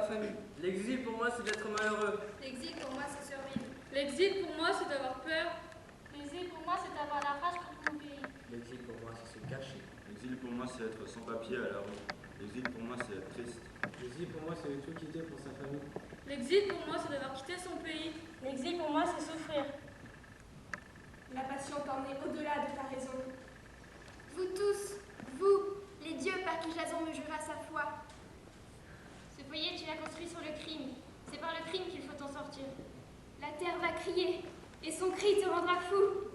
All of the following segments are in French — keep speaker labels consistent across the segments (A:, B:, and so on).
A: ma famille. L'exil pour moi, c'est d'être malheureux.
B: L'exil pour moi, c'est survivre.
C: L'exil pour moi, c'est d'avoir peur.
D: L'exil pour moi, c'est d'avoir la rage contre mon pays.
A: L'exil pour moi, c'est se cacher.
E: L'exil pour moi, c'est être sans papier à la rue. L'exil pour moi, c'est être triste.
F: L'exil pour moi, c'est tout quitter pour sa famille.
C: L'exil pour moi, c'est d'avoir quitté son pays.
D: L'exil pour moi, c'est souffrir.
B: La passion t'emmène au-delà de ta raison. Vous tous, vous, les dieux par qui Jason me jura sa foi.
D: Ce foyer, tu l'as construit sur le crime. C'est par le crime qu'il faut t'en sortir.
B: La terre va crier, et son cri te rendra fou.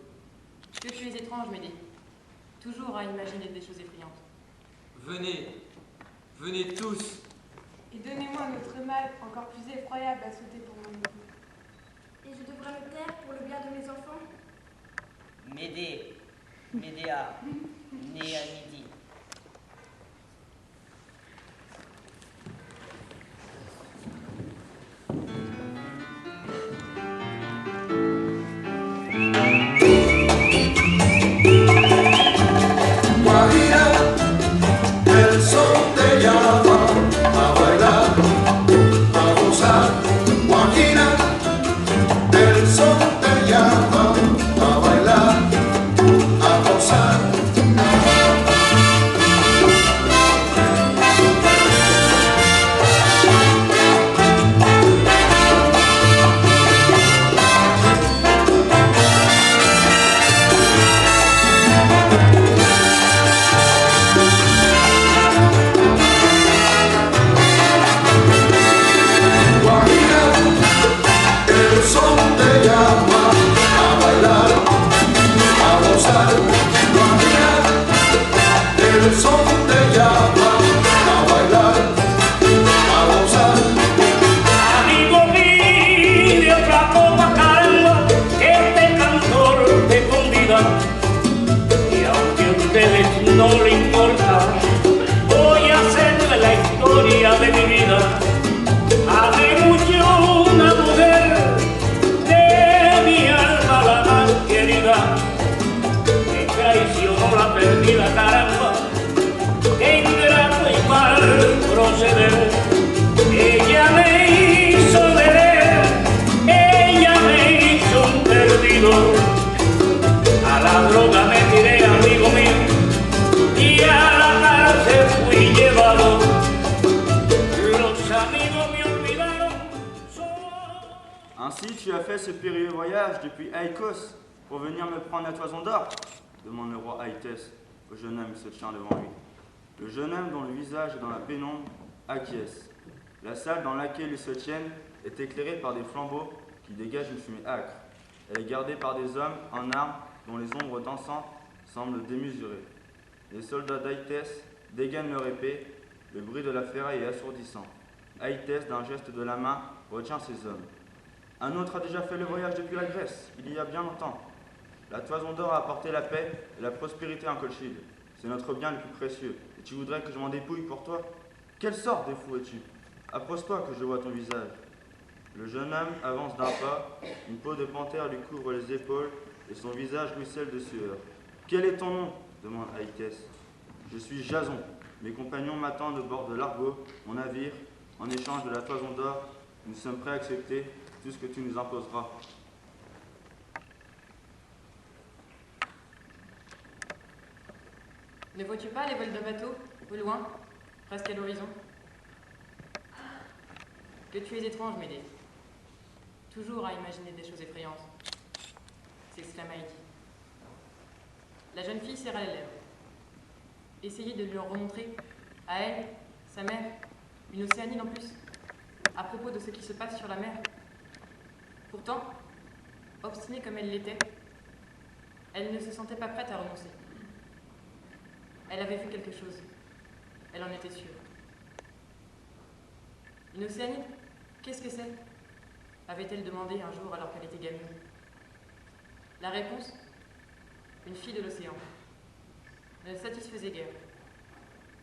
G: Que tu es étrange, Médée. Toujours à imaginer des choses effrayantes.
A: Venez, venez tous.
H: Et donnez-moi notre mal encore plus effroyable à sauter pour mon époux.
B: Et je devrais me taire pour le bien de mes enfants.
I: Médée, Médéa, née à midi.
J: El sol te llama a bailar, a gozar. Guajira, el sol te llama a bailar, a gozar. El son te llama a bailar, a gozar.
K: Amigo mío, otra copa calma, este cantor te convida. Y aunque a ustedes no le importa, voy a hacerle la historia de mi vida. Hace mucho una mujer de mi alma la más querida, me traicionó la perdida, caramba. Ingrato y mal proceder, ella me hizo beber, ella me hizo un perdido, a la droga me tiré, amigo mío, y a la cárcel fui llevado, los amigos me olvidaron.
E: Ainsi, tu as fait ce périlleux voyage depuis Aïkos pour venir me prendre à Toison d'Or, demande le roi Aïtès au jeune homme qui se tient devant lui. Le jeune homme dont le visage est dans la pénombre acquiesce. La salle dans laquelle ils se tiennent est éclairée par des flambeaux qui dégagent une fumée âcre. Elle est gardée par des hommes en armes dont les ombres dansantes semblent démesurées. Les soldats d'Aïtès dégainent leur épée, le bruit de la ferraille est assourdissant. Aïtès, d'un geste de la main, retient ses hommes. Un autre a déjà fait le voyage depuis la Grèce, il y a bien longtemps. La Toison d'Or a apporté la paix et la prospérité en Colchide. C'est notre bien le plus précieux. Et tu voudrais que je m'en dépouille pour toi? Quelle sorte de fou es-tu? Approche-toi que je vois ton visage. Le jeune homme avance d'un pas, une peau de panthère lui couvre les épaules et son visage ruisselle de sueur. Quel est ton nom? Demande Aïtès. Je suis Jason. Mes compagnons m'attendent au bord de l'Argo, mon navire. En échange de la Toison d'Or, nous sommes prêts à accepter tout ce que tu nous imposeras.
G: Ne vois-tu pas les voiles de bateau, au loin, presque à l'horizon? Que tu es étrange, Médée. Toujours à imaginer des choses effrayantes, s'exclama Haïti. La jeune fille serra les lèvres. Essayez de lui en remontrer, à elle, sa mère, une Océanide en plus, à propos de ce qui se passe sur la mer. Pourtant, obstinée comme elle l'était, elle ne se sentait pas prête à renoncer. Elle avait vu quelque chose. Elle en était sûre. Une Océanide? Qu'est-ce que c'est? Avait-elle demandé un jour alors qu'elle était gamine. La réponse? Une fille de l'océan. Ne le satisfaisait guère.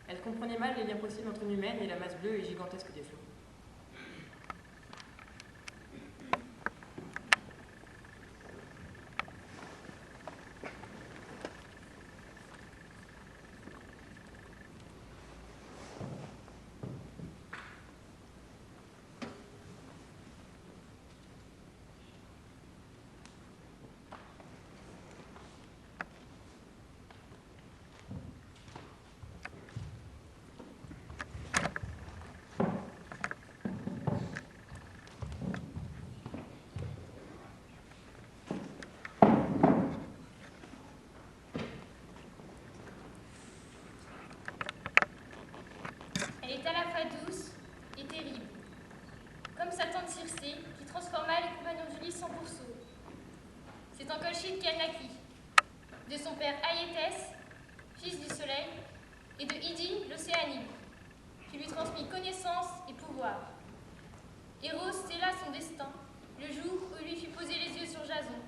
G: Elle comprenait mal les liens possibles entre une humaine et la masse bleue et gigantesque des flots.
D: Circé qui transforma les compagnons d'Ulysse en pourceaux. C'est en Colchide qu'elle naquit, de son père Aïétès, fils du soleil, et de Idi, l'Océanide, qui lui transmit connaissance et pouvoir. Héros scella son destin le jour où il lui fit poser les yeux sur Jason,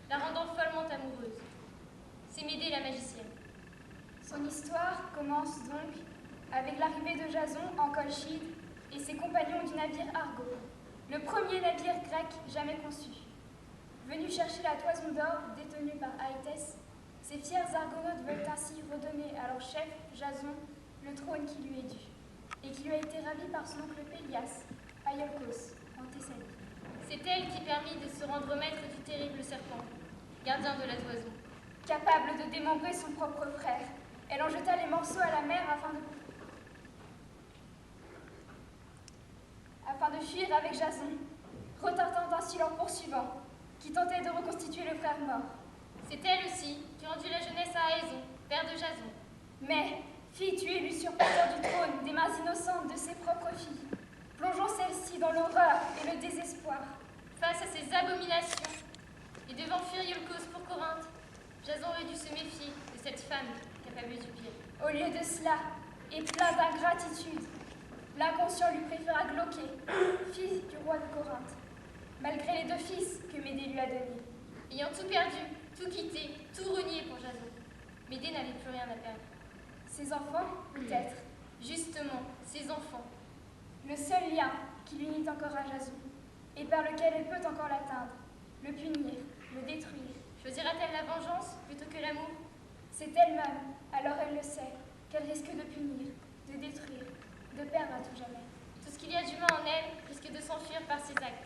D: la rendant follement amoureuse. C'est Médée la magicienne.
B: Son histoire commence donc avec l'arrivée de Jason en Colchide et ses compagnons du navire Argo, le premier navire grec jamais conçu. Venus chercher la toison d'or détenue par Aïtès, ces fiers argonautes veulent ainsi redonner à leur chef, Jason, le trône qui lui est dû, et qui lui a été ravi par son oncle Pélias, à Iolcos, en Thessalie.
D: C'est elle qui permit de se rendre maître du terrible serpent, gardien de la toison.
B: Capable de démembrer son propre frère, elle en jeta les morceaux à la mer afin de fuir avec Jason, retardant ainsi leur poursuivant, qui tentait de reconstituer le frère mort.
D: C'est elle aussi qui rendit la jeunesse à Aéson, père de Jason.
B: Mais fit tuer l'usurpateur du trône des mains innocentes de ses propres filles, plongeant celles-ci dans l'horreur et le désespoir.
D: Face à ces abominations, et devant fuir Iolcos pour Corinthe, Jason aurait dû se méfier de cette femme capable du pire.
B: Au lieu de cela, et plein d'ingratitude, l'inconscient lui préféra Glauqué, fils du roi de Corinthe, malgré les 2 fils que Médée lui a donnés.
D: Ayant tout perdu, tout quitté, tout renié pour Jason, Médée n'avait plus rien à perdre.
B: Ses enfants, peut-être.
D: Justement, ses enfants.
B: Le seul lien qui l'unit encore à Jason, et par lequel elle peut encore l'atteindre, le punir, le détruire.
D: Choisira-t-elle la vengeance plutôt que l'amour?
B: C'est elle-même, alors elle le sait, qu'elle risque de punir, de détruire, de perdre à tout jamais.
D: Tout ce qu'il y a d'humain en elle risque de s'enfuir par ses actes.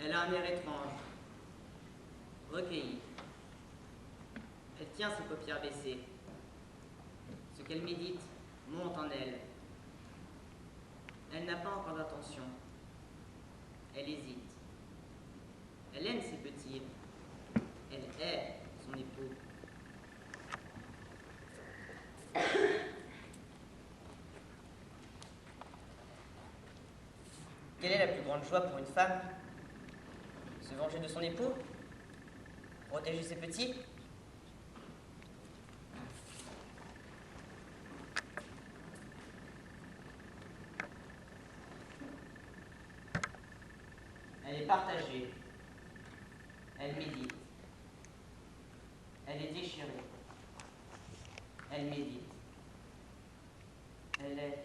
I: Elle a un air étrange, recueilli. Elle tient ses paupières baissées. Ce qu'elle médite monte en elle. Elle n'a pas encore d'intention. Elle hésite. Elle aime ses petits. Elle est son époux. Quelle est la plus grande joie pour une femme? Se venger de son époux? Protéger ses petits? Elle est partagée. Elle médite. Elle est déchirée. Elle médite. Elle est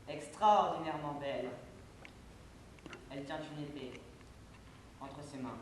I: extraordinairement belle. Elle tient une épée entre ses mains.